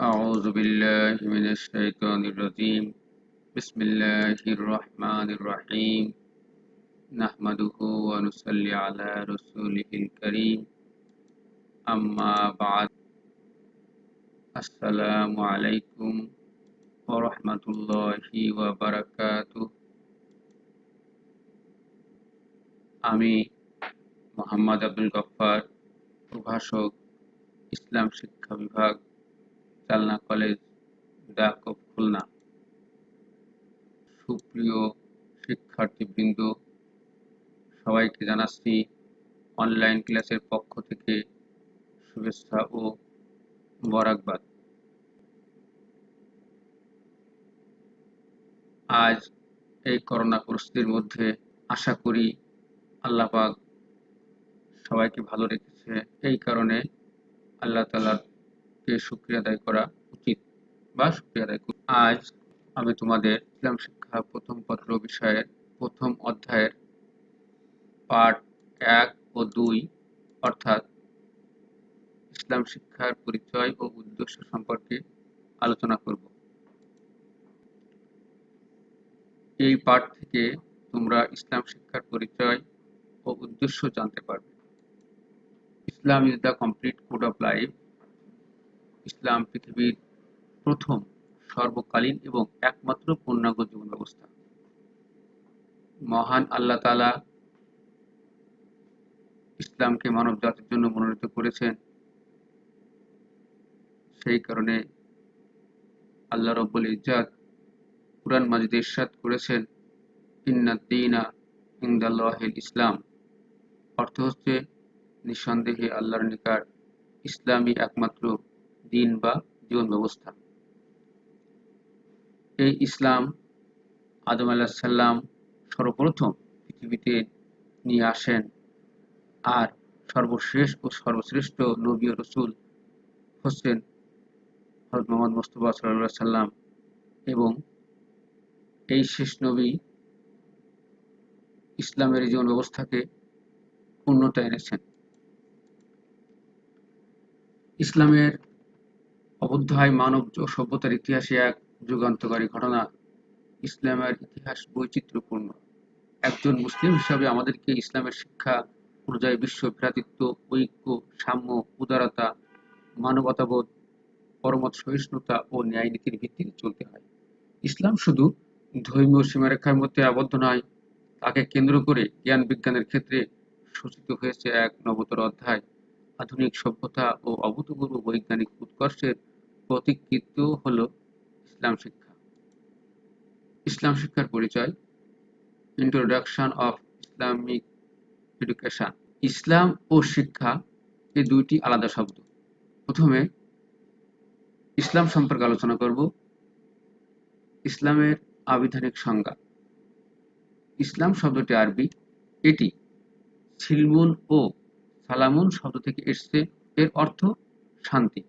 أعوذ بالله من الشيطان الرجيم بسم الله الرحمن الرحيم نحمده ونصلي على رسوله الكريم أما بعد السلام عليكم ورحمة الله وبركاته আমি মোহাম্মদ আব্দুল গফফার প্রভাষক ইসলাম শিক্ষা বিভাগ চালনা কলেজ ডাকব খুলনা। সুপ্রিয় শিক্ষার্থীবৃন্দ, সবাইকে জানাচ্ছি অনলাইন ক্লাসের পক্ষ থেকে শুভেচ্ছা ও মোবারকবাদ। আজ এই করোনা পরিস্থিতির মধ্যে আশা করি আল্লাহ পাক সবাইকে ভালো রেখেছে, এই কারণে আল্লাহ তাআলাকে শুকরিয়া আদায় করা উচিত বা শুকরিয়া আদায় করি। আজ আমি তোমাদের ইসলাম শিক্ষা প্রথম পত্র বিষয়ের প্রথম অধ্যায়ের পাঠ ১ ও ২ অর্থাৎ ইসলাম শিক্ষার পরিচয় ও উদ্দেশ্য সম্পর্কে আলোচনা করব। এই পাঠ থেকে তোমরা ইসলাম শিক্ষার পরিচয় ও উদ্দেশ্য জানতে পারবে। Islam is the complete code of life. ইসলাম পৃথিবীর প্রথম, সর্বকালীন এবং একমাত্র পূর্ণাঙ্গ জীবন ব্যবস্থা। মহান আল্লাহ তাআলা ইসলামকে মানব জাতির জন্য মনোনীত করেছেন। সেই কারণে আল্লাহ রব্বুল ইজ্জাত কুরআন মাজিদে ইরশাদ করেছেন, ইন্নাদ দীনা ইনদাল্লাহিল ইসলাম। অর্থ হচ্ছে, নিঃসন্দেহে আল্লাহর নিকট ইসলামই একমাত্র দ্বীন বা জীবন ব্যবস্থা। এই ইসলাম আদম আলাইহিস সালাম সর্বপ্রথম পৃথিবীতে নিয়ে আসেন, আর সর্বশেষ ও সর্বশ্রেষ্ঠ নবী ও রাসূল হচ্ছেন হযরত মুহাম্মদ মুস্তাফা সাল্লাল্লাহু আলাইহি সাল্লাম, এবং এই শেষ নবী ইসলামের জীবন ব্যবস্থাকে পূর্ণতা এনেছেন। ইসলামের অভ্যুদয় মানব সভ্যতার ইতিহাসে এক যুগান্তকারী ঘটনা। ইসলামের ইতিহাস বৈচিত্র্যপূর্ণ। একজন মুসলিম হিসাবে আমাদেরকে ইসলামের শিক্ষা অনুযায়ী বিশ্ব ভ্রাতৃত্ব, ঐক্য, সাম্য, উদারতা, মানবতাবোধ, পরমত সহিষ্ণুতা ও ন্যায় নীতির ভিত্তিতে চলতে হয়। ইসলাম শুধু ধর্মীয় সীমারেখার মধ্যে আবদ্ধ নয়, তাকে কেন্দ্র করে জ্ঞান বিজ্ঞানের ক্ষেত্রে সূচিত হয়েছে এক নবতর অধ্যায়। আধুনিক সভ্যতা ও অভূতপূর্ব বৈজ্ঞানিক উৎকর্ষের প্রতীকৃত হল ইসলাম শিক্ষা। ইসলাম শিক্ষার পরিচয়। Introduction of Islamic education. ইসলাম ও শিক্ষা এই দুইটি আলাদা শব্দ। প্রথমে ইসলাম সম্পর্কে আলোচনা করব। ইসলামের আবিধানিক সংজ্ঞা। ইসলাম শব্দটি আরবি। এটি সিলমুন ও সালামুন শব্দ থেকে এসেছে। এর অর্থ শান্তি।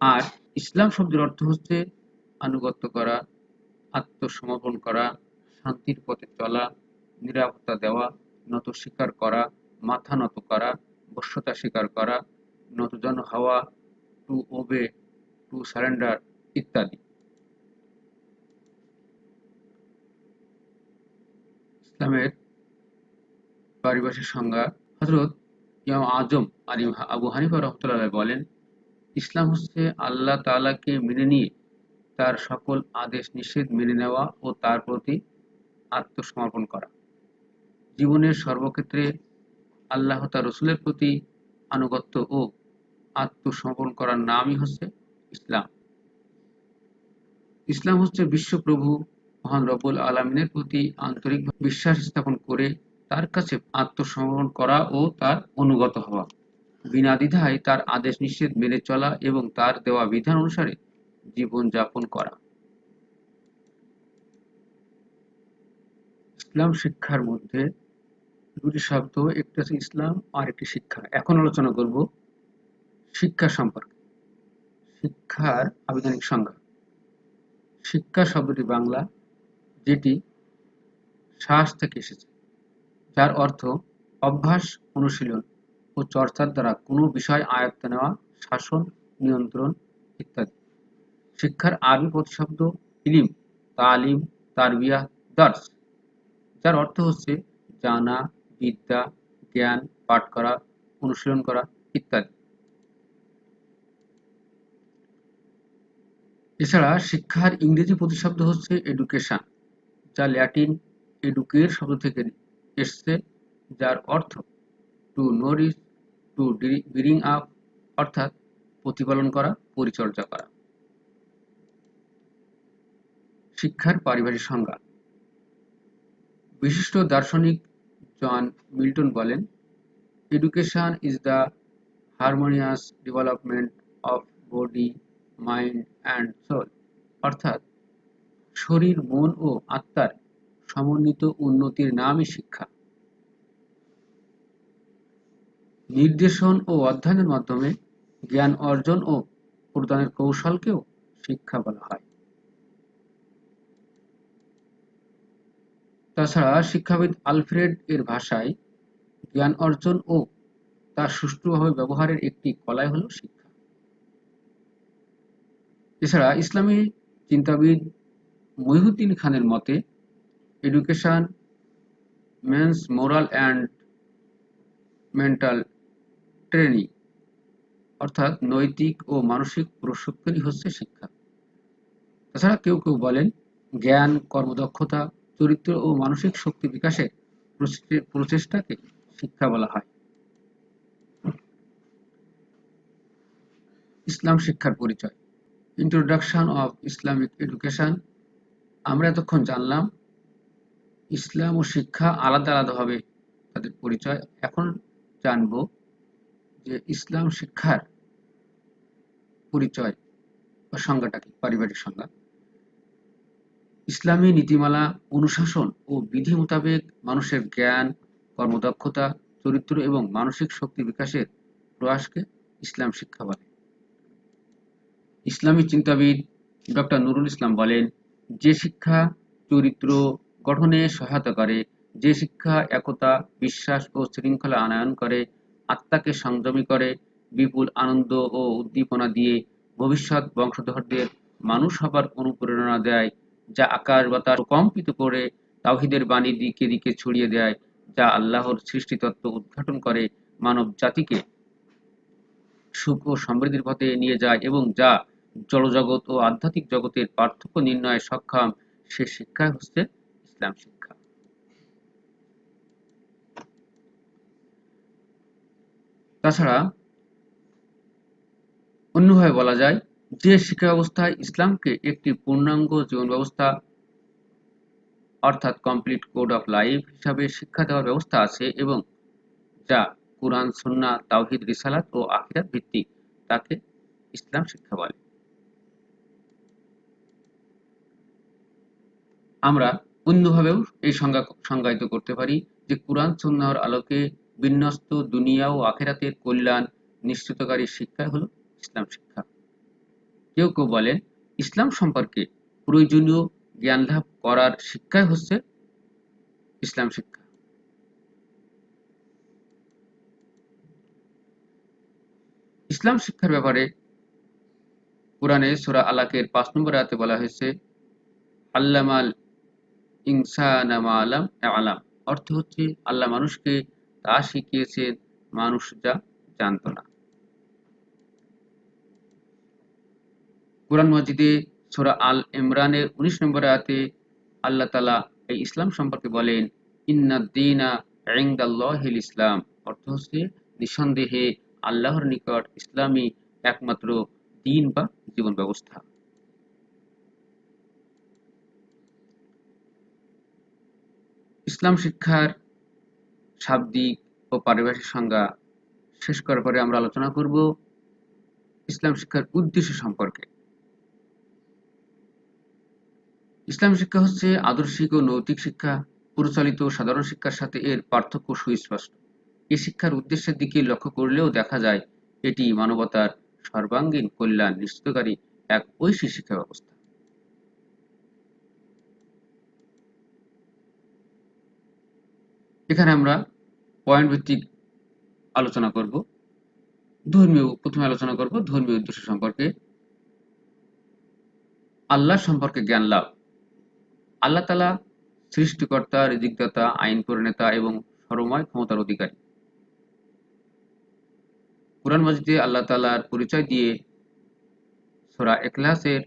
আর ইসলাম শব্দের অর্থ হচ্ছে আনুগত্য করা, আত্মসমর্পণ করা, শান্তির পথে চলা, নিরাপত্তা দেওয়া, নত স্বীকার করা, মাথা নত করা, বশ্যতা স্বীকার করা, নতজন হওয়া, টু ওবে, টু সারেন্ডার ইত্যাদি। ইসলামের পারিভাষিক সংজ্ঞা। হযরত ইমাম আজম আবু হানিফা রাহমাতুল্লাহ বলেন, ইসলাম হচ্ছে আল্লাহ তাআলাকে মেনে নিয়ে তার সকল আদেশ নিষেধ মেনে নেওয়া ও তার প্রতি আত্মসমর্পণ করা। জীবনের সর্বক্ষেত্রে আল্লাহ তার রাসূলের প্রতি আনুগত্য ও আত্মসমর্পণ করার নামই হচ্ছে ইসলাম। ইসলাম হচ্ছে বিশ্বপ্রভু মহান রব্বুল আলামিনের প্রতি আন্তরিকভাবে বিশ্বাস স্থাপন করে তার কাছে আত্মসমর্পণ করা ও তার অনুগত হওয়া, বিনা দ্বিধায় তার আদেশ নিষেধ মেনে চলা এবং তার দেওয়া বিধান অনুসারে জীবন যাপন করা। ইসলাম শিক্ষার মধ্যে দুটি শব্দ, একটি হচ্ছে ইসলাম আর একটি শিক্ষা। এখন আলোচনা করব শিক্ষা সম্পর্কে। শিক্ষার আবিধানিক সংজ্ঞা। শিক্ষা শব্দটি বাংলা, যেটি শাস থেকে এসেছে, যার অর্থ অভ্যাস, অনুশীলন ও চর্চার দ্বারা কোনো বিষয় আয়ত্তে নেওয়া, শাসন, নিয়ন্ত্রণ ইত্যাদি। শিক্ষার আরবি প্রতিশব্দ ইলিম, তালিম, তারবিয়াহ, দার্স, যার অর্থ হচ্ছে জানা, বিদ্যা, জ্ঞান, পাঠ করা, অনুশীলন করা ইত্যাদি। এছাড়া শিক্ষার ইংরেজি প্রতিশব্দ হচ্ছে এডুকেশন, যা ল্যাটিন এডুকের শব্দ থেকে এসছে, যার অর্থ টু নোরিশ, টু ব্রিং আপ, অর্থাৎ প্রতিপালন করা, পরিচর্যা করা। শিক্ষার পারিভাষিক সংজ্ঞা। বিশিষ্ট দার্শনিক জন মিল্টন বলেন, education is the harmonious development of body, mind and soul, অর্থাৎ শরীর, মন ও আত্মার সমন্বিত উন্নতির নামই শিক্ষা। নির্দেশন ও অধ্যয়নের মাধ্যমে জ্ঞান অর্জন ও প্রদানের কৌশলকেও শিক্ষা বলা হয়। তাছাড়া শিক্ষাবিদ আলফ্রেড এর ভাষায় জ্ঞান অর্জন ও তা সুষ্ঠুভাবে ব্যবহারের একটি কলাই হল শিক্ষা। এছাড়া ইসলামী চিন্তাবিদ মহিউদ্দিন খানের মতে, education means moral and mental training, অর্থাৎ নৈতিক ও মানসিক প্রশিক্ষণই হচ্ছে শিক্ষা। তাছাড়া কেউ কেউ বলেন, জ্ঞান, কর্মদক্ষতা, চরিত্র ও মানসিক শক্তি বিকাশের প্রচেষ্টাকে শিক্ষা বলা হয়। ইসলাম শিক্ষার পরিচয়। Introduction of Islamic education. আমরা এতক্ষণ জানলাম ইসলাম ও শিক্ষা আলাদা আলাদাভাবে তাদের পরিচয়। এখন জানব যে ইসলাম শিক্ষার পরিচয় বা সংজ্ঞাটা কি, পারিবারিক সংজ্ঞা। ইসলামী নীতিমালা, অনুশাসন ও বিধি মোতাবেক মানুষের জ্ঞান, কর্মদক্ষতা, চরিত্র এবং মানসিক শক্তি বিকাশের প্রয়াসকে ইসলাম শিক্ষা বলে। ইসলামী চিন্তাবিদ ডক্টর নুরুল ইসলাম বলেন, যে শিক্ষা চরিত্র গঠনে সহায়তা করে, যে শিক্ষা একতা, বিশ্বাস ও শৃঙ্খলা আনয়ন করে, আত্মাকে সংযমী করে, বিপুল আনন্দ ও উদ্দীপনা দিয়ে ভবিষ্যৎ বংশধরদের মানুষ হবার অনুপ্রেরণা দেয়, যা আকাশ বাতাস প্রকম্পিত করে তাওহীদের বাণী দিকে দিকে ছড়িয়ে দেয়, যা আল্লাহর সৃষ্টিতত্ত্ব উদ্ঘাটন করে মানব জাতিকে সুখ ও সমৃদ্ধির পথে নিয়ে যায় এবং যা জড়জগৎ ও আধ্যাত্মিক জগতের পার্থক্য নির্ণয়ে সক্ষম, সে শিক্ষাই হচ্ছে ইসলাম শিক্ষা। তাছাড়া অন্যভাবে বলা যায়, যে শিক্ষা ব্যবস্থায় ইসলামকে একটি পূর্ণাঙ্গ জীবন ব্যবস্থা অর্থাৎ কমপ্লিট কোড অফ লাইফ হিসাবে শিক্ষা দেওয়ার ব্যবস্থা আছে এবং যা কুরআন, সুন্নাহ, তাওহীদ, রিসালাত ও আখিরাত ভিত্তিক, তাকে ইসলাম শিক্ষা বলে। আমরা অন্যভাবেও এই সংজ্ঞায়িত করতে পারি যে কুরআন সুন্নাহর আলোকে বিন্যস্ত দুনিয়া ও আখিরাতের কল্যাণ নিশ্চিতকারী শিক্ষাই হলো ইসলাম শিক্ষা। কেউ কেউ বলেন, ইসলাম সম্পর্কে প্রয়োজনীয় জ্ঞান লাভ করার শিক্ষাই হচ্ছে ইসলাম শিক্ষা। ইসলাম শিক্ষার ব্যাপারে কোরআনে সূরা আলাকের ৫ নম্বর আয়াতে বলা হয়েছে, আল্লামাল ইনসানা মা লাম ইয়ালাম, অর্থ হচ্ছে আল্লাহ মানুষকে তা শিখিয়েছেন মানুষ যা জানত না। কোরআন মাজিদে সূরা আল ইমরানের ১৯ নম্বর আয়াতে আল্লাহ তাআলা এই ইসলাম সম্পর্কে বলেন, ইন্নাদ দীনা ইনদাল্লাহিল ইসলাম, অর্থ হচ্ছে নিঃসন্দেহে আল্লাহর নিকট ইসলামই একমাত্র দ্বীন বা জীবন ব্যবস্থা। ইসলাম শিক্ষার শাব্দিক ও পারিভাষিক সংজ্ঞা শেষ করার পরে আমরা আলোচনা করব ইসলাম শিক্ষার উদ্দেশ্য সম্পর্কে। ইসলাম শিক্ষা হচ্ছে আদর্শিক ও নৈতিক শিক্ষা। প্রচলিত সাধারণ শিক্ষার সাথে এর পার্থক্য সুস্পষ্ট। এ শিক্ষার উদ্দেশ্যের দিকে লক্ষ্য করলেও দেখা যায় এটি মানবতার সর্বাঙ্গীন কল্যাণ নিশ্চিতকারী এক ঐশী শিক্ষা ব্যবস্থা। এখানে আমরা পয়েন্ট ভিত্তিক আলোচনা করব। প্রথমে আলোচনা করব ধর্মীয় উদ্দেশ্য সম্পর্কে। আল্লাহ সম্পর্কে জ্ঞান লাভ। আল্লাহ তাআলা সৃষ্টিকর্তা, রিজিকদাতা, আইন প্রণেতা এবং সর্বময় ক্ষমতার অধিকারী। কুরআন মাজিদে আল্লাহ তাআলার পরিচয় দিয়ে সূরা ইখলাসের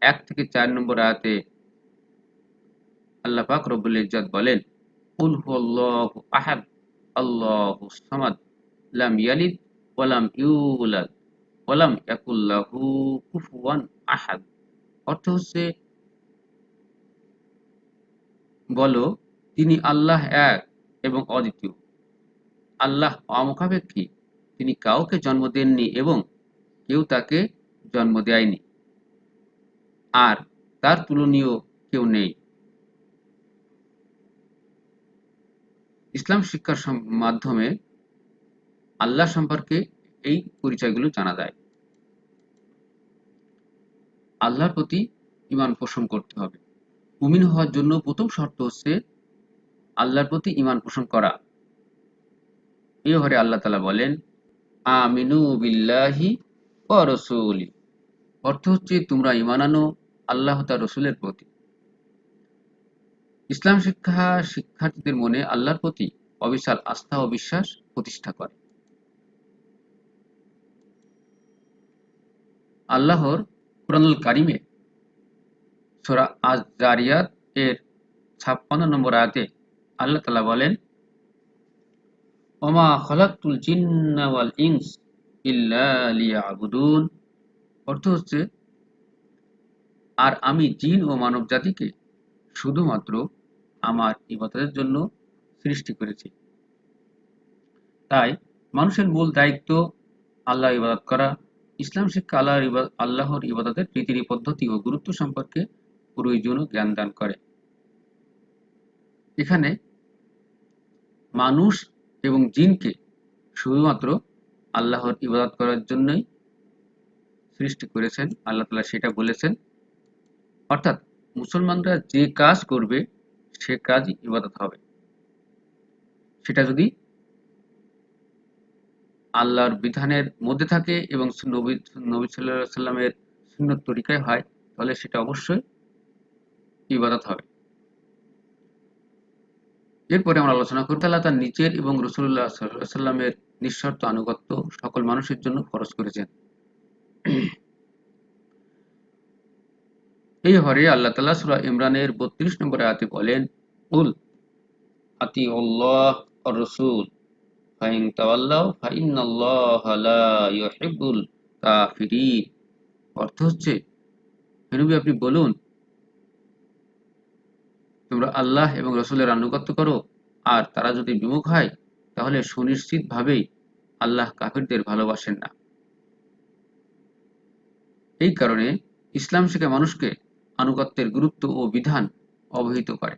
১ থেকে ৪ নম্বর আয়াতে আল্লাহ পাক রব্বুল ইজ্জত বলেন, কুল হুয়াল্লাহু আহাদ, আল্লাহুস সামাদ, লাম ইয়ালিদ ওয়া লাম ইউলাদ ওয়া লাম ইয়াকুল লাহু কুফুয়ান আহাদ। অর্থ হচ্ছে, বলো, তিনি আল্লাহ এক এবং অদ্বিতীয়। আল্লাহ অমুখাপেক্ষী, তিনি কাউকে জন্ম দেননি এবং কেউ তাকে জন্ম দেয়নি, আর তার তুলনীয় কেউ নেই। ইসলাম শিক্ষার মাধ্যমে আল্লাহ সম্পর্কে এই পরিচয়গুলো জানা যায়। আল্লাহর প্রতি ঈমান পোষণ করতে হবে। মুমিন হওয়ার জন্য প্রথম শর্ত হচ্ছে আল্লাহর প্রতি ঈমান পোষণ করা। এই ব্যাপারে আল্লাহ তাআলা বলেন, আমিনু বিল্লাহি ওয়া রাসূলি। অর্থ হচ্ছে, তোমরা ঈমান আনো আল্লাহ ও তার রাসূলের প্রতি। ইসলাম শিক্ষা শিক্ষার্থীদের মনে আল্লাহর প্রতি অবিচল আস্থা ও বিশ্বাস প্রতিষ্ঠা করে। আল্লাহর কুরআনুল কারীমে সূরা আয-যারিয়াত এর ৫৬ নম্বর আয়াতে আল্লাহ তাআলা বলেন, ওমা খালাকতুল জিন্না ওয়াল ইনস ইল্লা লিয়াবুদুন। অর্থ হচ্ছে, আর আমি জিন ও মানব জাতিকে শুধুমাত্র আমার ইবাদতের জন্য সৃষ্টি করেছি। তাই মানুষের মূল দায়িত্ব আল্লাহর ইবাদত করা। ইসলাম শিক্ষা আল্লাহর ইবাদতের রীতি পদ্ধতি ও গুরুত্ব সম্পর্কে প্রয়োজনীয় জ্ঞান দান করে। এখানে মানুষ এবং জিনকে শুধুমাত্র আল্লাহর ইবাদত করার জন্যই সৃষ্টি করেছেন, আল্লাহ তাআলা সেটা বলেছেন। অর্থাৎ মুসলমানরা যে কাজ করবে সে কাজই ইবাদত হবে। সেটা যদি আল্লাহর বিধানের মধ্যে থাকে এবং নবী সাল্লাল্লাহু আলাইহি সাল্লামের সুন্নত তরিকায় হয়, তাহলে সেটা অবশ্যই ইবাদত হবে। এরপরে আমরা আলোচনা করব, আল্লাহ তার নিজের এবং রাসূলুল্লাহ সাল্লাল্লাহু আলাইহি সাল্লামের নিঃশর্ত আনুগত্য সকল মানুষের জন্য ফরজ করেছেন। এই ব্যাপারে আল্লাহ তাআলা সূরা ইমরানের ৩২ নম্বর আয়াতে বলেন, কুল আতিউল্লাহ ওয়ার রাসূল ফাইন তাওয়াল্লাউ ফাইন্নাল্লাহা লা ইউহিব্বুল কাফিরিন। অর্থ হচ্ছে, হে নবী, আপনি বলুন, তোমরা আল্লাহ এবং রাসূলের আনুগত্য করো, আর তারা যদি বিমুখ হয় তাহলে সুনিশ্চিতভাবেই আল্লাহ কাফিরদের ভালোবাসেন না। এই কারণে ইসলাম শিক্ষা মানুষকে আনুগত্যের গুরুত্ব ও বিধান অবহিত করে।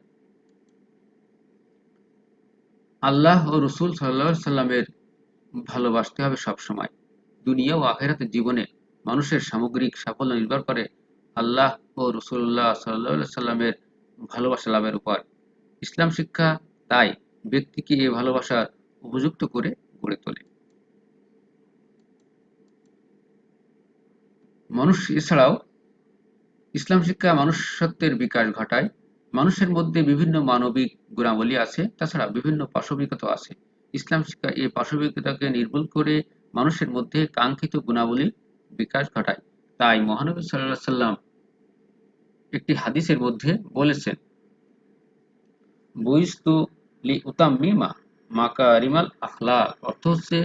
আল্লাহ ও রাসূল সাল্লাল্লাহু আলাইহি সাল্লামের ভালোবাসতে হবে সবসময়। দুনিয়া ও আখিরাতের জীবনে মানুষের সামগ্রিক সাফল্য নির্ভর করে আল্লাহ ও রাসূলুল্লাহ সাল্লাল্লাহু আলাইহি সাল্লামের ভালোবাসা লাভের উপর। ইসলাম শিক্ষা তাই ব্যক্তিকে এ ভালোবাসার উপযুক্ত করে গড়ে তোলে। এছাড়াও ইসলাম শিক্ষা মনুষ্যত্বের বিকাশ ঘটায়। মানুষের মধ্যে বিভিন্ন মানবিক গুণাবলী আছে, তাছাড়া বিভিন্ন পাশবিকতাও আছে। ইসলাম শিক্ষা এই পাশবিকতাকে নির্মূল করে মানুষের মধ্যে কাঙ্ক্ষিত গুণাবলীর বিকাশ ঘটায়। তাই মহানবী সাল্লাল্লাহু আলাইহি সাল্লাম একটি হাদিসের মধ্যে বলেছেন, বুইসতু লিউতাম্মিমা মাকারিমাল আখলাক। অর্থ হচ্ছে,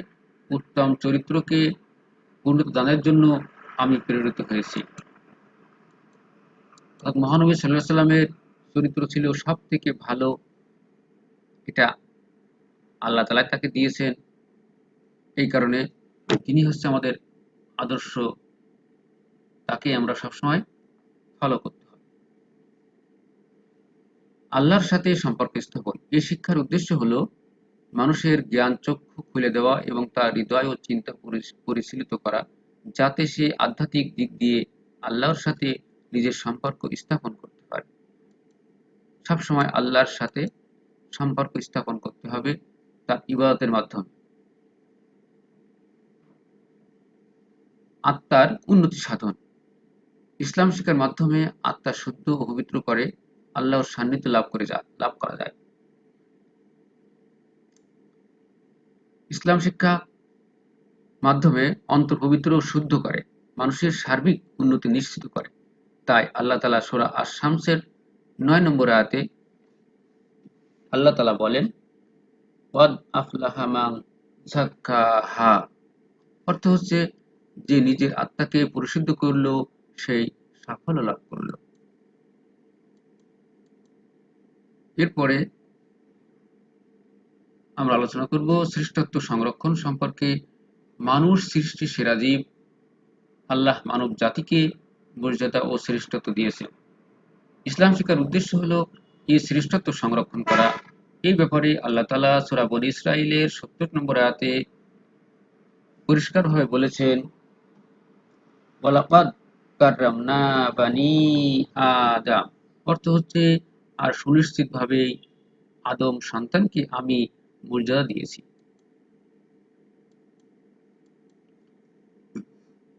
উত্তম চরিত্রকে পূর্ণতা দানের জন্য আমি প্রেরিত হয়েছি। মহানবী সাল্লাল্লাহু আলাইহি সাল্লামের চরিত্র ছিল সব থেকে ভালো। এটা আল্লাহ তাআলা তাকে দিয়েছেন। এই কারণে তিনি হচ্ছে আমাদের আদর্শ। তাকে আমরা সবসময় ফলো করতে হবে। আল্লাহর সাথে সম্পর্ক স্থাপন। এই শিক্ষার উদ্দেশ্য হলো মানুষের জ্ঞান চক্ষু খুলে দেওয়া এবং তার হৃদয় ও চিন্তা পরিশীলিত করা, যাতে সে আধ্যাত্মিক দিক দিয়ে আল্লাহর সাথে নিজের সম্পর্ক স্থাপন করতে পারে। সবসময় আল্লাহর সাথে সম্পর্ক স্থাপন করতে হবে তার ইবাদতের মাধ্যমে। আত্মার উন্নতি সাধন। ইসলাম শিক্ষার মাধ্যমে আত্মা শুদ্ধ ও পবিত্র করে আল্লাহর সান্নিধ্য লাভ করা যায়। ইসলাম শিক্ষা মাধ্যমে অন্তর পবিত্র ও শুদ্ধ করে মানুষের সার্বিক উন্নতি নিশ্চিত করে। তাই আল্লাহ তাআলা সূরা আশ-শামসের ৯ নম্বর আয়াতে আল্লাহ তাআলা বলেন, "ক্বাদ আফলাহা মান যাক্কাহা", অর্থ হচ্ছে যে নিজের আত্মাকে পরিশুদ্ধ করল সেই সাফল্য লাভ করল। এরপরে আমরা আলোচনা করব শ্রেষ্ঠত্ব সংরক্ষণ সম্পর্কে। মানুষ সৃষ্টির সেরা জীব। আল্লাহ মানব জাতিকে মর্যাদা ও শ্রেষ্ঠত্ব দিয়েছেন। ইসলাম শিক্ষার উদ্দেশ্য হলো এই শ্রেষ্ঠত্ব সংরক্ষণ করা। এই ব্যাপারে আল্লাহ তাআলা সূরা বনী ইসরাঈলের ৭০ নম্বর আয়াতে পরিষ্কারভাবে বলেছেন, ওয়ালাকাদ কাররামনা বানী আদম, অর্থ হচ্ছে আর সুনিশ্চিতভাবেই আদম সন্তানকে আমি মর্যাদা দিয়েছি।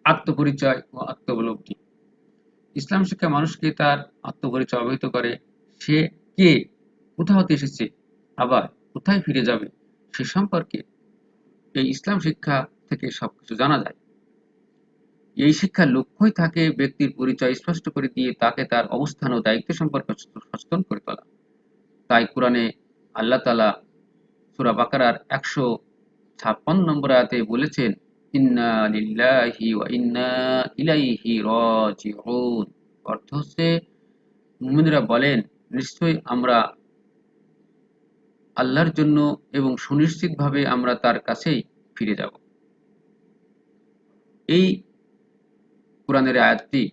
আত্মপরিচয় ও আত্মোপলব্ধি। ইসলাম শিক্ষা মানুষকে তার আত্মপরিচয় অবহিত করে। সে কে, কোথা হতে এসেছে, আবার কোথায় ফিরে যাবে সে সম্পর্কে এই ইসলাম শিক্ষা থেকে সবকিছু জানা যায়। এই শিক্ষার লক্ষ্যই থাকে ব্যক্তির পরিচয় স্পষ্ট করে দিয়ে তাকে তার অবস্থান ও দায়িত্ব সম্পর্কে সচেতন করে তোলা। তাই কোরআনে আল্লাহ তাআলা সূরা বাকারার ১৫৬ নম্বর আয়াতে বলেছেন, ইন্না লিল্লাহি ওয়া ইন্না ইলাইহি রাজিউন, অর্থ হচ্ছে মুমিনরা বলেন, নিশ্চয়ই আমরা আল্লাহর জন্য এবং সুনিশ্চিতভাবে আমরা তার কাছেই ফিরে যাব। এই কোরআনের আয়াতটি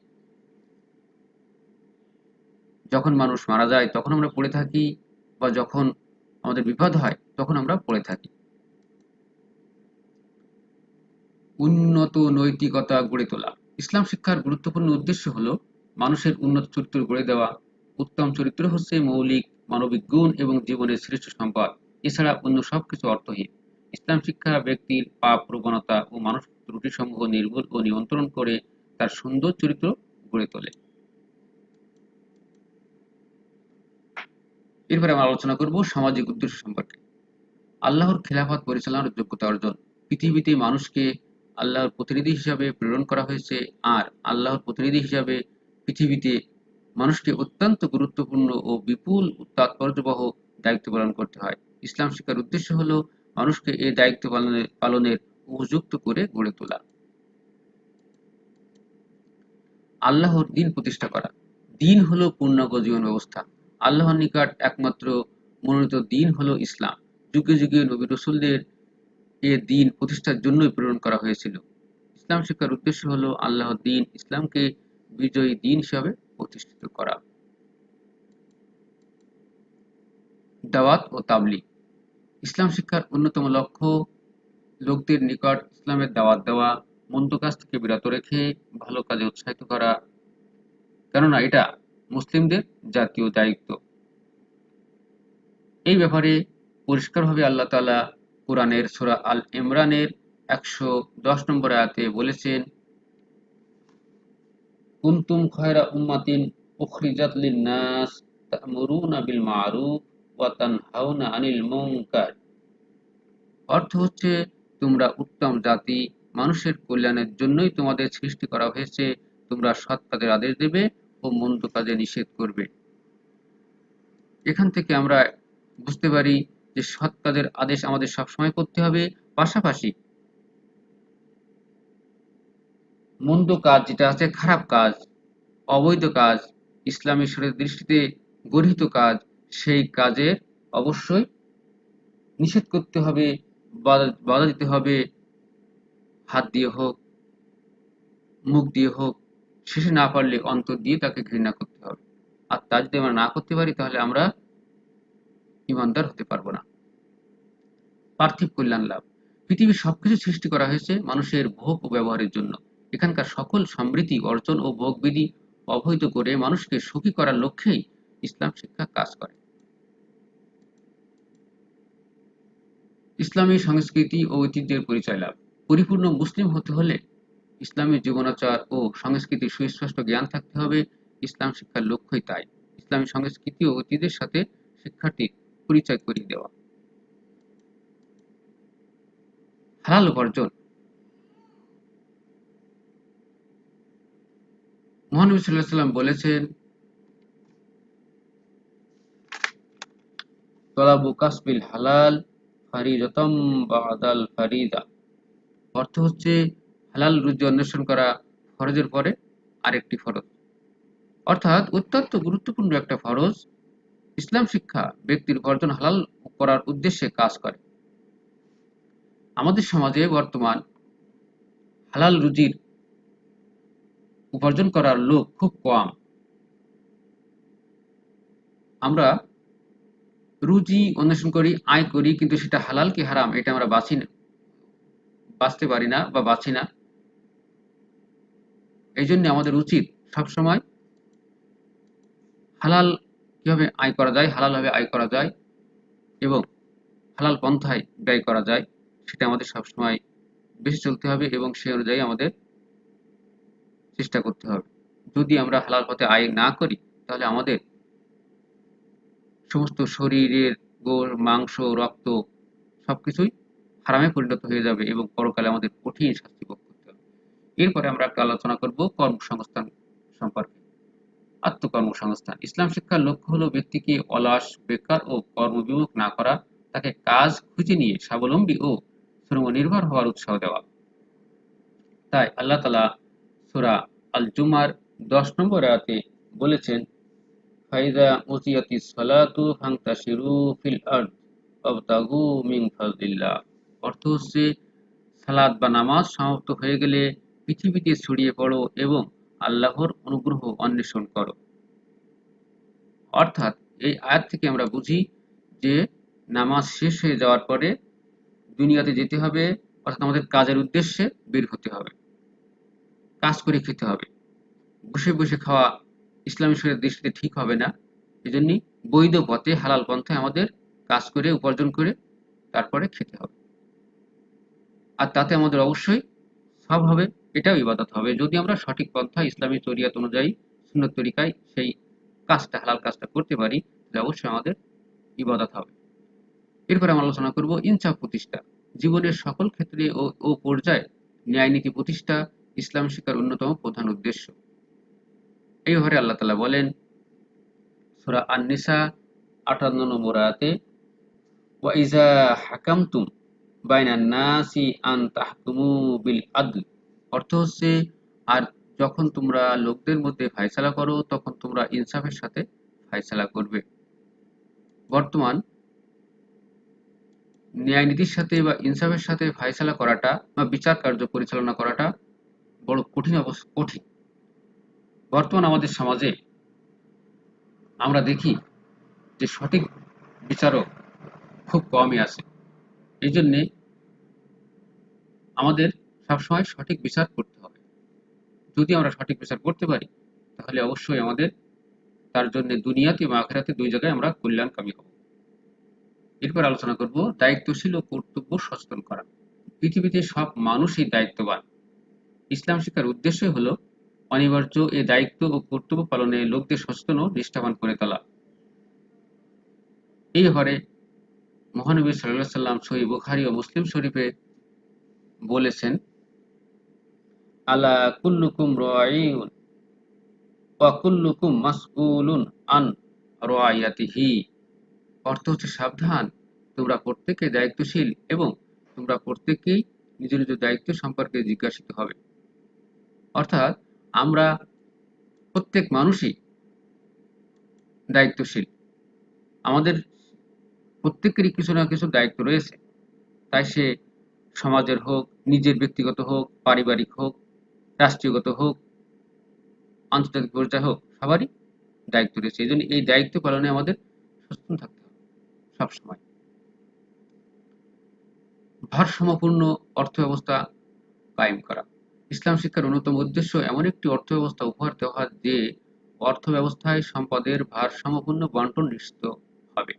যখন মানুষ মারা যায় তখন আমরা পড়ে থাকি, বা যখন আমাদের বিপদ হয় তখন আমরা পড়ে থাকি। উন্নত নৈতিকতা গড়ে তোলা। ইসলাম শিক্ষার গুরুত্বপূর্ণ উদ্দেশ্য হলো মানুষের উন্নত চরিত্র গড়ে দেওয়া। উত্তম চরিত্র হচ্ছে মৌলিক মানবিক গুণ এবং জীবনের শ্রেষ্ঠ সম্পদ। এছাড়া অন্য সবকিছু অর্থহীন। ইসলাম শিক্ষা ব্যক্তির পাপ প্রবণতা ও মানসিক ত্রুটিসমূহ নির্মূল ও নিয়ন্ত্রণ করে তার সুন্দর চরিত্র গড়ে তোলে। এরপরে আমরা আলোচনা করব সামাজিক উদ্দেশ্য সম্পর্কে। আল্লাহর খেলাফত পরিচালনার যোগ্যতা অর্জন। পৃথিবীতে মানুষকে আল্লাহর প্রতিনিধি হিসাবে প্রেরণ করা হয়েছে, আর আল্লাহর প্রতিনিধি হিসাবে পৃথিবীতে মানুষকে অত্যন্ত গুরুত্বপূর্ণ ও বিপুল তাৎপর্যবহ দায়িত্ব পালন করতে হয়। ইসলাম শিক্ষার উদ্দেশ্য হলো মানুষকে এই দায়িত্ব পালনের উপযুক্ত করে গড়ে তোলা। আল্লাহর দ্বীন প্রতিষ্ঠা করা। দ্বীন হলো পূর্ণাঙ্গ জীবন ব্যবস্থা। আল্লাহর নিকট একমাত্র মনোনীত দ্বীন হলো ইসলাম। যুগে যুগে নবী রাসূলদের এ দ্বীন প্রতিষ্ঠার জন্যই প্রেরণ করা হয়েছিল। ইসলাম শিক্ষার উদ্দেশ্য হলো আল্লাহর দ্বীন ইসলামকে বিজয়ী দ্বীন হিসাবে প্রতিষ্ঠিত করা। দাওয়াত ও তাবলীগ। ইসলাম শিক্ষার অন্যতম লক্ষ্য লোকদের নিকট ইসলামের দাওয়াত দেওয়া, মন্দ কাজ থেকে বিরত রেখে ভালো কাজে উৎসাহিত করা, কেননা এটা মুসলিমদের জাতীয় দায়িত্ব। এই ব্যাপারে পরিষ্কারভাবে আল্লাহ তাআলা কোরআনের সূরা আল ইমরানের ১১০ নম্বর আয়াতে বলেছেন, কুনতুম খায়রা উম্মাতিন উখরিজাত লিন-নাস তা'মুরুনা বিল মা'রুফ ওয়া তানহাউনা আনিল মুনকার, অর্থ হচ্ছে তোমরা উত্তম জাতি, মানুষের কল্যাণের জন্যই তোমাদের সৃষ্টি করা হয়েছে, তোমরা সৎ কাজের আদেশ দেবে ও মন্দ কাজে নিষেধ করবে। এখান থেকে আমরা বুঝতে পারি যে সৎ কাজের আদেশ আমাদের সবসময় করতে হবে, পাশাপাশি মন্দ কাজ যেটা আছে, খারাপ কাজ, অবৈধ কাজ, ইসলামী শরীয়তের দৃষ্টিতে গর্হিত কাজ, সেই কাজের অবশ্যই নিষেধ করতে হবে, বাধা দিতে হবে, হাত দিয়ে হোক, মুখ দিয়ে হোক, শেষে না পারলে অন্তর দিয়ে তাকে ঘৃণা করতে হবে। আর তা যদি আমরা না করতে পারি তাহলে আমরা ঈমানদার হতে পারবো না। পার্থিব কল্যাণ লাভ। পৃথিবীর সবকিছু সৃষ্টি করা হয়েছে মানুষের ভোগ ও ব্যবহারের জন্য। এখানকার সকল সমৃদ্ধি অর্জন ও ভোগবিধি অবহিত করে মানুষকে সুখী করার লক্ষ্যেই ইসলাম শিক্ষা কাজ করে। ইসলামী সংস্কৃতি ও ঐতিহ্যের পরিচয় লাভ। পরিপূর্ণ মুসলিম হতে হলে ইসলামী জীবনাচার ও সংস্কৃতির সুস্পষ্ট জ্ঞান থাকতে হবে। ইসলাম শিক্ষার লক্ষ্যই তাই। ইসলামী সংস্কৃতি ও ঐতিহ্যের সাথে শিক্ষার্থীর পরিচয় করিয়ে দেওয়া। হালাল উপার্জন। মহানবী সাল্লাল্লাহু আলাইহি ওয়াসাল্লাম বলেছেন, তলাবু কাসবিল হালাল ফারিদাতাম বাদাল ফারিদা। অর্থ হচ্ছে হালাল রুজি অন্বেষণ করা ফরজের পরে আরেকটি ফরজ। অর্থাৎ অত্যন্ত গুরুত্বপূর্ণ একটা ফরজ। ইসলাম শিক্ষা ব্যক্তির উপার্জন হালাল করার উদ্দেশ্যে কাজ করে। আমাদের সমাজে বর্তমান হালাল রুজির উপার্জন করার লোক খুব কম। আমরা রুজি অন্বেষণ করি, আয় করি, কিন্তু সেটা হালাল কি হারাম এটা আমরা বাঁচতে পারি না বা বাঁচি না। এই জন্য আমাদের উচিত সবসময় হালাল কিভাবে আয় করা যায়, হালালভাবে আয় করা যায় এবং হালাল পন্থায় ব্যয় করা যায়, সেটা আমাদের সবসময় বেশি চলতে হবে এবং সেই অনুযায়ী আমাদের চেষ্টা করতে হবে। যদি আমরা হালাল পথে আয় না করি, তাহলে আমাদের সমস্ত শরীরের গোড়, মাংস, রক্ত সবকিছুই হারামে পরিণত হয়ে যাবে এবং পরকালে আমাদের কঠিন শাস্তি ভোগ করতে হবে। এরপরে আমরা একটা আলোচনা করব কর্মসংস্থান সম্পর্কে। আত্মকর্মসংস্থান। ইসলাম শিক্ষার লক্ষ্য হলো ব্যক্তিকে অলস, বেকার ও কর্মবিমুখ না করা, তাকে কাজ খুঁজে নিয়ে স্বাবলম্বী ও শ্রমনির্ভর হওয়ার উৎসাহ দেওয়া। তাই আল্লাহ তাআলা সূরা আল জুমার 10 নম্বর আয়াতে বলেছেন, ফাইদা উকিয়াতিস সালাতু ফান্তাশিরু ফিল আরদ ওয়াবতাগু মিন ফাযলিল্লাহ। অর্থ হচ্ছে সালাত বা নামাজ সমাপ্ত হয়ে গেলে পৃথিবীতে ছড়িয়ে পড়ো এবং আল্লাহর অনুগ্রহ অন্বেষণ করো। অর্থাৎ এই আয়াত থেকে আমরা বুঝি যে নামাজ শেষ হয়ে যাওয়ার পরে দুনিয়াতে যেতে হবে, অর্থাৎ আমাদের কাজের উদ্দেশ্যে বের হতে হবে, কাজ করে খেতে হবে। বসে বসে খাওয়া ইসলামী শরীয়তের দৃষ্টিতে ঠিক হবে না। এজন্য বৈধ পথে হালাল পন্থায় আমাদের কাজ করে উপার্জন করে তারপরে খেতে হবে। আর তাতে আমাদের অবশ্যই সব হবে, এটাও ইবাদত হবে। যদি আমরা সঠিক পন্থা ইসলামী শরিয়ত অনুযায়ী সুন্নত তরিকায় সেই কাজটা হালাল কাজটা করতে পারি, তাহলে অবশ্যই আমাদের ইবাদত হবে। এরপরে আমরা আলোচনা করব ইনসাফ প্রতিষ্ঠা। জীবনের সকল ক্ষেত্রে ও পর্যায়ে ন্যায় নীতি প্রতিষ্ঠা ইসলাম শিক্ষার অন্যতম প্রধান উদ্দেশ্য। এই ব্যাপারে আল্লাহ তাআলা বলেন সূরা আন-নিসা ৫৮ নম্বর আয়াতে, ওয়া ইযা হাকামতুম বাইনান নাসি আন তাহকুমু বিল আদল। অর্থ হচ্ছে, আর যখন তোমরা লোকদের মধ্যে ফায়সালা করো তখন তোমরা ইনসাফের সাথে ফায়সালা করবে। বর্তমান ন্যায় নীতির সাথে বা ইনসাফের সাথে ফায়সালা করাটা বা বিচার কার্য পরিচালনা করাটা বড় কঠিন। বর্তমান আমাদের সমাজে আমরা দেখি যে সঠিক বিচারক খুব কমই আছে। এই জন্যে আমাদের সবসময় সঠিক বিচার করতে হবে। যদি আমরা সঠিক বিচার করতে পারি, তাহলে অবশ্যই আমাদের তার জন্য দুনিয়াতে এবং আখিরাতে দুই জায়গায় আমরা কল্যাণকামী হব। এরপর আলোচনা করব দায়িত্বশীল ও কর্তব্য সচেতন করা। পৃথিবীতে সব মানুষই দায়িত্ববান। ইসলাম শিক্ষার উদ্দেশ্যই হলো অনিবার্য এ দায়িত্ব ও কর্তব্য পালনে লোকদের সচেতন ও নিষ্ঠাবান করে তোলা। এই ব্যাপারে মহানবী সাল্লাল্লাহু আলাইহি ওয়াসাল্লাম সহিহ বুখারী ও মুসলিম শরীফে বলেছেন, আলা কুল্লুকুম রাঈউন ওয়া কুল্লুকুম মাসউলুন আন রাইয়াতিহি। অর্থ হচ্ছে, সাবধান, তোমরা প্রত্যেকেই দায়িত্বশীল এবং তোমরা প্রত্যেকেই নিজ নিজ দায়িত্ব সম্পর্কে জিজ্ঞাসিত হবে। অর্থাৎ আমরা প্রত্যেক মানুষই দায়িত্বশীল। আমাদের প্রত্যেকেরই কিছু না কিছু দায়িত্ব রয়েছে। তাই সে সমাজের হোক, নিজের ব্যক্তিগত হোক, পারিবারিক হোক, রাষ্ট্রীয়গত হোক, আন্তর্জাতিক পর্যায়ে হোক, সবারই দায়িত্ব রয়েছে। এই জন্য এই দায়িত্ব পালনে আমাদের সচেতন থাকতে হবে সবসময়। ভারসাম্যপূর্ণ অর্থব্যবস্থা কায়েম করা। ইসলাম শিক্ষার অন্যতম উদ্দেশ্য এমন একটি অর্থব্যবস্থা উপহার দেওয়া যে অর্থব্যবস্থায় সম্পদের ভারসাম্যপূর্ণ বন্টন নিশ্চিত হবে।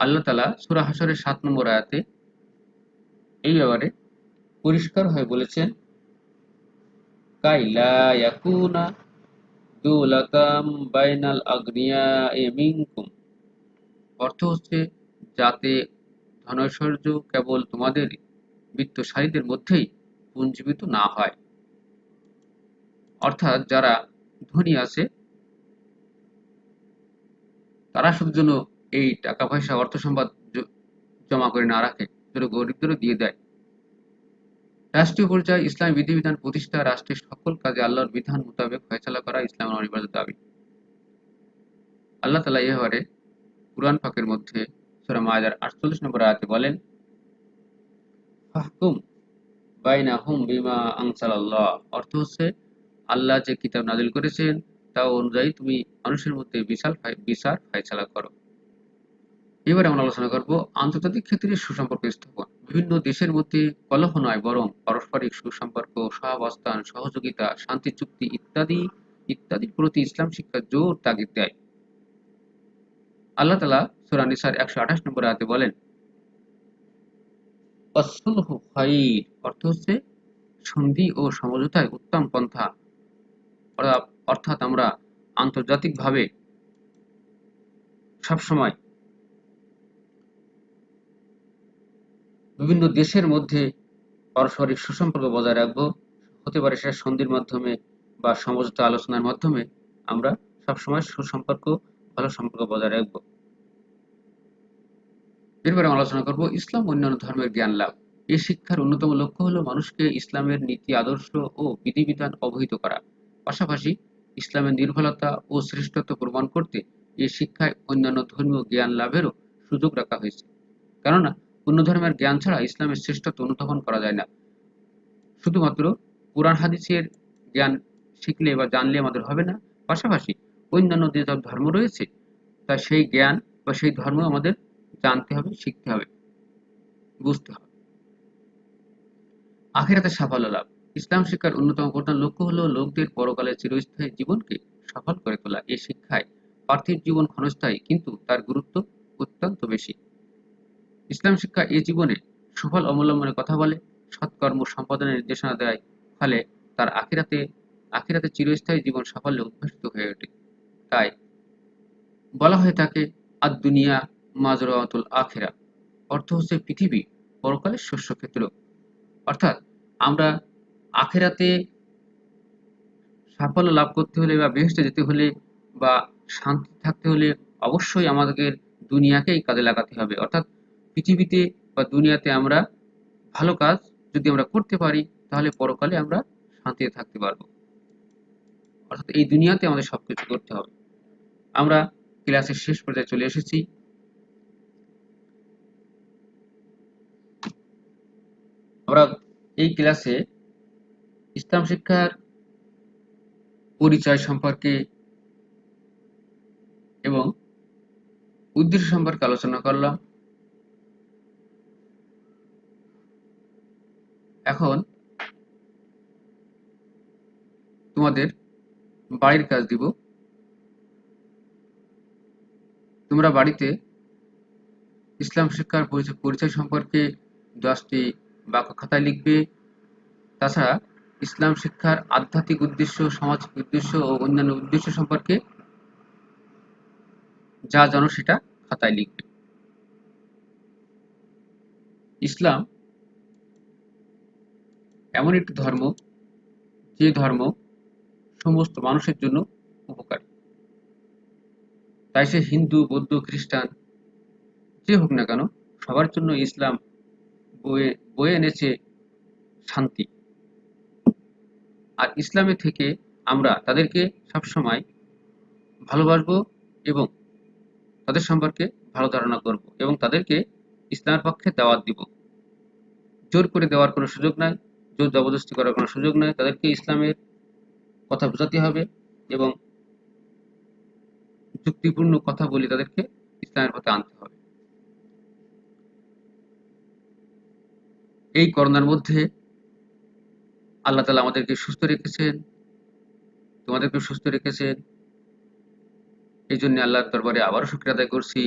আল্লাহ তাআলা সূরা হাশরের ৭ নম্বর আয়াতে এই ব্যাপারে পরিষ্কারভাবে বলেছেন, কাই লা ইয়াকুনা দুলাতাম বাইনাল আগনিয়াই মিনকুম। অর্থ হচ্ছে যাতে ধনৈশ্বর্য কেবল তোমাদের বিত্তশালীদের মধ্যেই পুঞ্জীভূত না হয়। অর্থাৎ যারা ধনী আছে তারা শুধু যেন এই টাকা পয়সা অর্থ সম্পদ জমা করে না রাখে, যেন গরিবদেরও দিয়ে দেয়। রাষ্ট্রীয় পর্যায়ে ইসলামী বিধিবিধান প্রতিষ্ঠা, রাষ্ট্রের সকল কাজে আল্লাহর বিধান মোতাবেক ফয়সালা করা ইসলামের অনিবার্য দাবি। আল্লাহ তাআলা এ ব্যাপারে কুরআন পাকের মধ্যে সূরা মায়েদার ৪৮ নম্বর আয়াতে বলেন, ফাহকুম বাইনাহুম বিমা আনজালাল্লাহ। অর্থ হচ্ছে আল্লাহ যে কিতাব নাজিল করেছেন তা অনুযায়ী তুমি মানুষের মধ্যে বিচার ফায়সালা করো। এবার আমরা আলোচনা করব আন্তর্জাতিক ক্ষেত্রে সুসম্পর্ক স্থাপন। বিভিন্ন দেশের মধ্যে কলহ নয় বরং পারস্পরিক সুসম্পর্ক, সহাবস্থান, সহযোগিতা, শান্তি চুক্তি ইত্যাদি ইত্যাদির প্রতি ইসলাম শিক্ষা জোর তাগিদ দেয়। আল্লাহ তাআলা সূরা নিসার ১২৮ নম্বর আয়াতে বলেন, ওয়াসসুলহু খায়র। অর্থ হচ্ছে সন্ধি ও সমঝোতাই উত্তম পন্থা। অর্থাৎ আমরা আন্তর্জাতিকভাবে সবসময় বিভিন্ন দেশের মধ্যে পারস্পরিক সুসম্পর্ক বজায় রাখবো। হতে পারে সেটা সন্ধির মাধ্যমে বা সমঝোতা আলোচনার মাধ্যমে আমরা সবসময় সুসম্পর্ক, ভালো সম্পর্ক বজায় রাখবো। এরপরে আমরা আলোচনা করব ইসলাম ও অন্যান্য ধর্মের জ্ঞান লাভ। এই শিক্ষার অন্যতম লক্ষ্য হলো মানুষকে ইসলামের নীতি, আদর্শ ও বিধিবিধান অবহিত করা। পাশাপাশি ইসলামের নির্ভুলতা ও শ্রেষ্ঠত্ব প্রমাণ করতে এই শিক্ষায় অন্যান্য ধর্মীয় জ্ঞান লাভেরও সুযোগ রাখা হয়েছে। কেননা অন্য ধর্মের জ্ঞান ছাড়া ইসলামের শ্রেষ্ঠত্ব অনুধাবন করা যায় না। শুধুমাত্র কোরআন হাদিসের জ্ঞান শিখলে বা জানলে আমাদের হবে না, পাশাপাশি অন্যান্য যে সব ধর্ম রয়েছে তা সেই জ্ঞান বা সেই ধর্ম আমাদের জানতে হবে, শিখতে হবে, বুঝতে হবে। আখিরাতে সাফল্য লাভ। ইসলাম শিক্ষার অন্যতম প্রধান লক্ষ্য হলো লোকদের পরকালের চিরস্থায়ী জীবনকে সফল করে তোলা। এই শিক্ষায় পার্থিব জীবন ক্ষণস্থায়ী, কিন্তু তার গুরুত্ব অত্যন্ত বেশি। ইসলাম শিক্ষা এ জীবনে সুফল অবলম্বনের কথা বলে, সৎকর্ম সম্পাদনের নির্দেশনা দেয়, ফলে তার আখিরাতে চিরস্থায়ী জীবন সাফল্যে উদ্ভাসিত হয়ে ওঠে। তাই বলা হয়ে থাকে আদ-দুনিয়া মাজরাতুল আখিরাহ। অর্থ হচ্ছে পৃথিবী পরকালের শস্যক্ষেত্র। অর্থাৎ আমরা আখিরাতে সাফল্য লাভ করতে হলে বা বেহেশতে যেতে হলে বা শান্তি থাকতে হলে অবশ্যই আমাদের দুনিয়াকেই কাজে লাগাতে হবে। অর্থাৎ পৃথিবীতে বা দুনিয়াতে আমরা ভালো কাজ যদি আমরা করতে পারি তাহলে পরকালে আমরা শান্তিতে থাকতে পারবো। অর্থাৎ এই দুনিয়াতে আমাদের সবকিছু করতে হবে। আমরা ক্লাসের শেষ পর্যায়ে চলে এসেছি। আমরা এই ক্লাসে ইসলাম শিক্ষার পরিচয় সম্পর্কে এবং উদ্দেশ্য সম্পর্কে আলোচনা করলাম। এখন তোমাদের বাড়ির কাজ দিব। তোমরা বাড়িতে ইসলাম শিক্ষার পরিচয় সম্পর্কে 10টি বাক্য খাতায় লিখবে। তাছাড়া ইসলাম শিক্ষার আধ্যাত্মিক উদ্দেশ্য, সামাজিক উদ্দেশ্য ও অন্যান্য উদ্দেশ্য সম্পর্কে যা জানো সেটা খাতায় লিখবে। ইসলাম এমন একটি ধর্ম যে ধর্ম সমস্ত মানুষের জন্য উপকারী। তাই সে হিন্দু, বৌদ্ধ, খ্রিস্টান যে হোক না কেন, সবার জন্য ইসলাম বয়ে এনেছে শান্তি। আর ইসলামে থেকে আমরা তাদেরকে সবসময় ভালোবাসবো এবং তাদের সম্পর্কে ভালো ধারণা করব এবং তাদেরকে ইসলামের পক্ষে দাওয়াত দিব। জোর করে দেওয়ার কোনো সুযোগ নাই, জোর জবরদস্তি করার কোনো সুযোগ নাই। তাদেরকে ইসলামের কথা বোঝাতে হবে এবং যুক্তিপূর্ণ কথা বলে তাদেরকে ইসলামের পথে আনতে হবে। এই করোনার মধ্যে আল্লাহ তাআলা আমাদেরকে সুস্থ রেখেছেন, তোমাদেরকেও সুস্থ রেখেছেন। এই জন্য আল্লাহর দরবারে আবারও শুকরিয়া আদায় করছি।